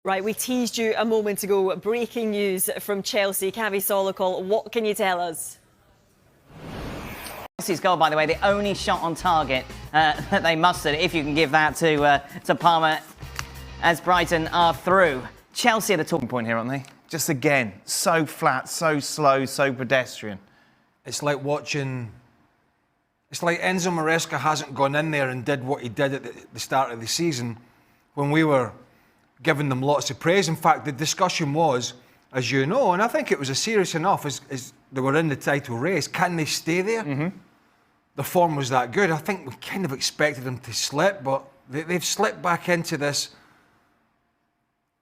Right, we teased you a moment ago. Breaking news from Chelsea. Cavi Solokol, what can you tell us? Chelsea's goal, by the way, the only shot on target that they mustered, if you can give that to Palmer, as Brighton are through. Chelsea are the talking point here, aren't they? Just again, so flat, so slow, so pedestrian. It's like watching... It's like Enzo Maresca hasn't gone in there and did what he did at the start of the season when we were giving them lots of praise. In fact, the discussion was, as you know, and I think it was serious enough, as they were in the title race, can they stay there? Mm-hmm. The form was that good. I think we kind of expected them to slip, but they've slipped back into this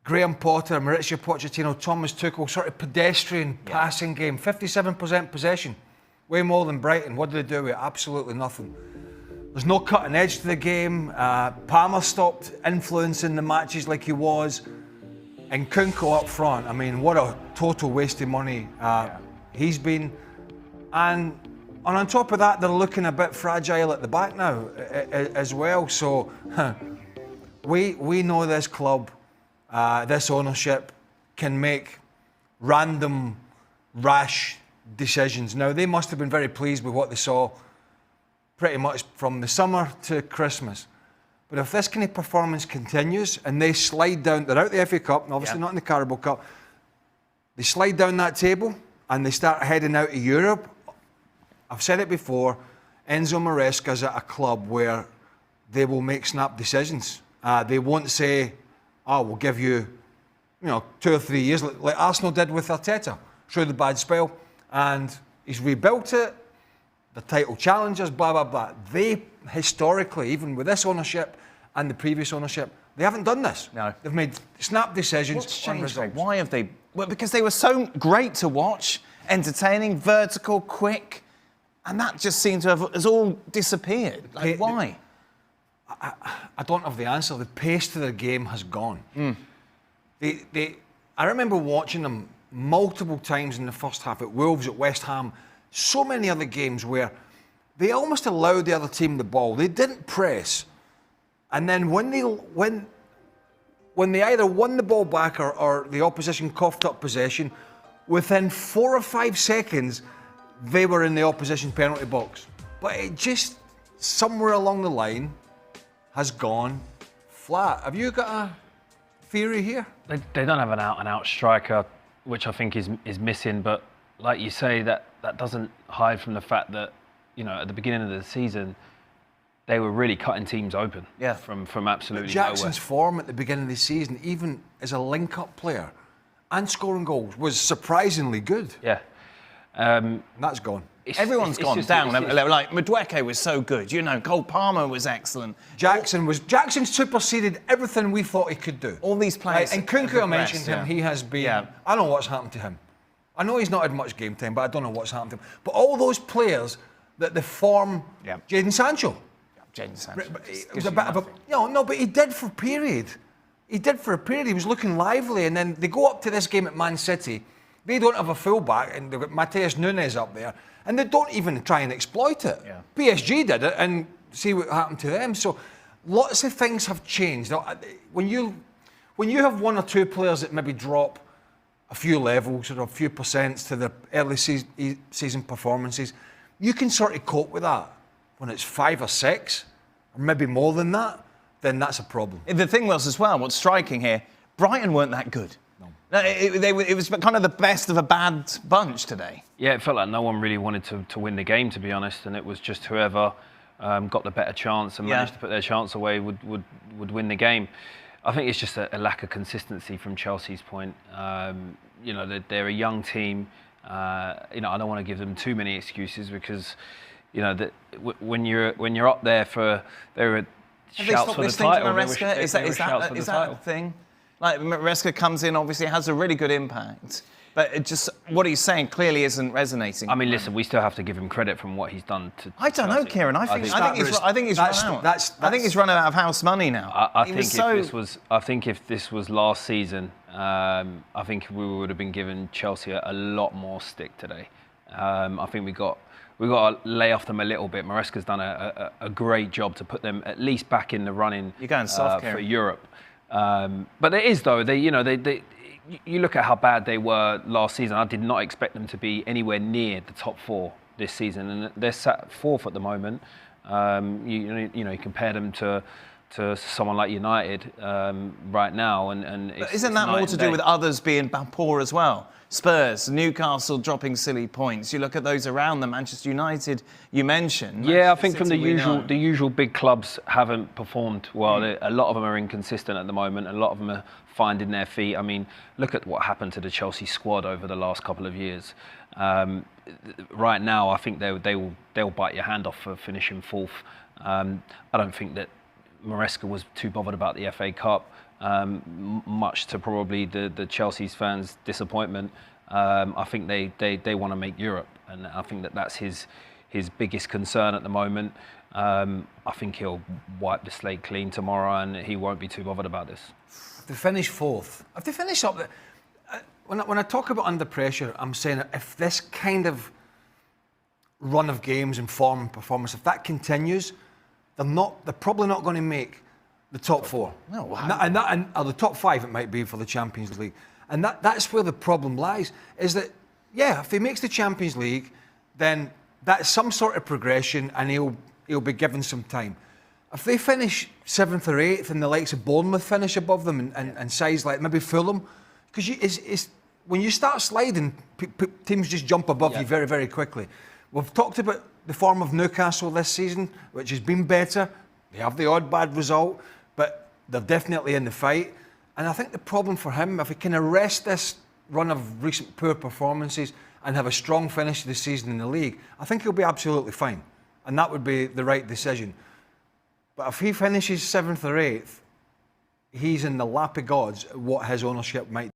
Graham Potter, Mauricio Pochettino, Thomas Tuchel sort of pedestrian passing game. 57% possession, way more than Brighton. What did they do with it? Absolutely nothing. There's no cutting edge to the game. Palmer stopped influencing the matches like he was. And Kunko up front, I mean, what a total waste of money he's been. And on top of that, they're looking a bit fragile at the back now as well. So we know this club, this ownership can make random, rash decisions. Now, they must have been very pleased with what they saw pretty much from the summer to Christmas. But if this kind of performance continues and they slide down, they're out the FA Cup, and obviously not in the Carabao Cup, they slide down that table and they start heading out of Europe. I've said it before, Enzo Maresca's at a club where they will make snap decisions. They won't say, oh, we'll give you, 2 or 3 years, like Arsenal did with Arteta, through the bad spell. And he's rebuilt it. The title challengers, blah, blah, blah. They, historically, even with this ownership and the previous ownership, they haven't done this. No. They've made snap decisions. What's changed? Why have they... Well, because they were so great to watch, entertaining, vertical, quick, and that just seemed to have... has all disappeared. Like, why? I don't have the answer. The pace to their game has gone. I remember watching them multiple times in the first half at Wolves, at West Ham, so many other games where they almost allowed the other team the ball. They didn't press. And then when they either won the ball back or the opposition coughed up possession, within 4 or 5 seconds, they were in the opposition penalty box. But it just, somewhere along the line, has gone flat. Have you got a theory here? They don't have an out-and-out striker, which I think is missing, but like you say, that doesn't hide from the fact that, at the beginning of the season, they were really cutting teams open from absolutely nowhere. Jackson's form at the beginning of the season, even as a link-up player and scoring goals, was surprisingly good. Yeah. That's gone. Everyone's gone down. Like, Madueke was so good. Cole Palmer was excellent. Jackson superseded everything we thought he could do. All these players. And Kunku, I mentioned him, he has been... I don't know what's happened to him. I know he's not had much game time, but I don't know what's happened to him. But all those players that the form... Jadon Sancho. Jadon Sancho. It was a bit of a... but he did for a period. He was looking lively, and then they go up to this game at Man City. They don't have a fullback, and they've got Mateus Nunes up there, and they don't even try and exploit it. Yeah. PSG did it, and see what happened to them. So lots of things have changed. Now, when you have 1 or 2 players that maybe drop a few levels or a few percents to the early season performances, you can sort of cope with that. When it's 5 or 6, or maybe more than that, then that's a problem. The thing was as well, what's striking here, Brighton weren't that good. It was kind of the best of a bad bunch today. Yeah, it felt like no one really wanted to win the game, to be honest, and it was just whoever got the better chance and managed to put their chance away would win the game. I think it's just a lack of consistency from Chelsea's point. They're a young team. I don't want to give them too many excuses because, when you're up there for shouts for the title. Is that a thing? Like, Maresca comes in, obviously has a really good impact, but it just, what he's saying clearly isn't resonating. I mean, listen, we still have to give him credit from what he's done to... I don't know, Kieran. I think he's run out. I think he's run out of house money now. I think if this was last season, I think we would have been giving Chelsea a lot more stick today. I think we got to lay off them a little bit. Maresca's done a great job to put them at least back in the running You're going soft, for Europe. But there is, though. You look at how bad they were last season. I did not expect them to be anywhere near the top 4 this season, and they're sat 4th at the moment. You compare them to someone like United right now, and but isn't that more to do with others being poor as well? Spurs, Newcastle dropping silly points. You look at those around them. Manchester United, you mentioned. Yeah, I think from the usual big clubs haven't performed well. A lot of them are inconsistent at the moment. A lot of them are finding their feet. I mean, look at what happened to the Chelsea squad over the last couple of years. Right now, I think they'll bite your hand off for finishing 4th. I don't think that Maresca was too bothered about the FA Cup, much to probably the Chelsea's fans' disappointment. I think they want to make Europe, and I think that's his biggest concern at the moment. I think he'll wipe the slate clean tomorrow, and he won't be too bothered about this. If they finish 4th, if they finish up there, when I talk about under pressure, I'm saying if this kind of run of games and form and performance, if that continues, they're probably not going to make the top 4. No, or the top 5 it might be for the Champions League. And that's where the problem lies, is that, yeah, if he makes the Champions League, then that's some sort of progression and he'll be given some time. If they finish 7th or 8th and the likes of Bournemouth finish above them and sides like maybe Fulham, because when you start sliding, teams just jump above you very, very quickly. We've talked about the form of Newcastle this season, which has been better. They have the odd bad result, but they're definitely in the fight. And I think the problem for him, if he can arrest this run of recent poor performances and have a strong finish to the season in the league, I think he'll be absolutely fine. And that would be the right decision. But if he finishes 7th or 8th, he's in the lap of gods what his ownership might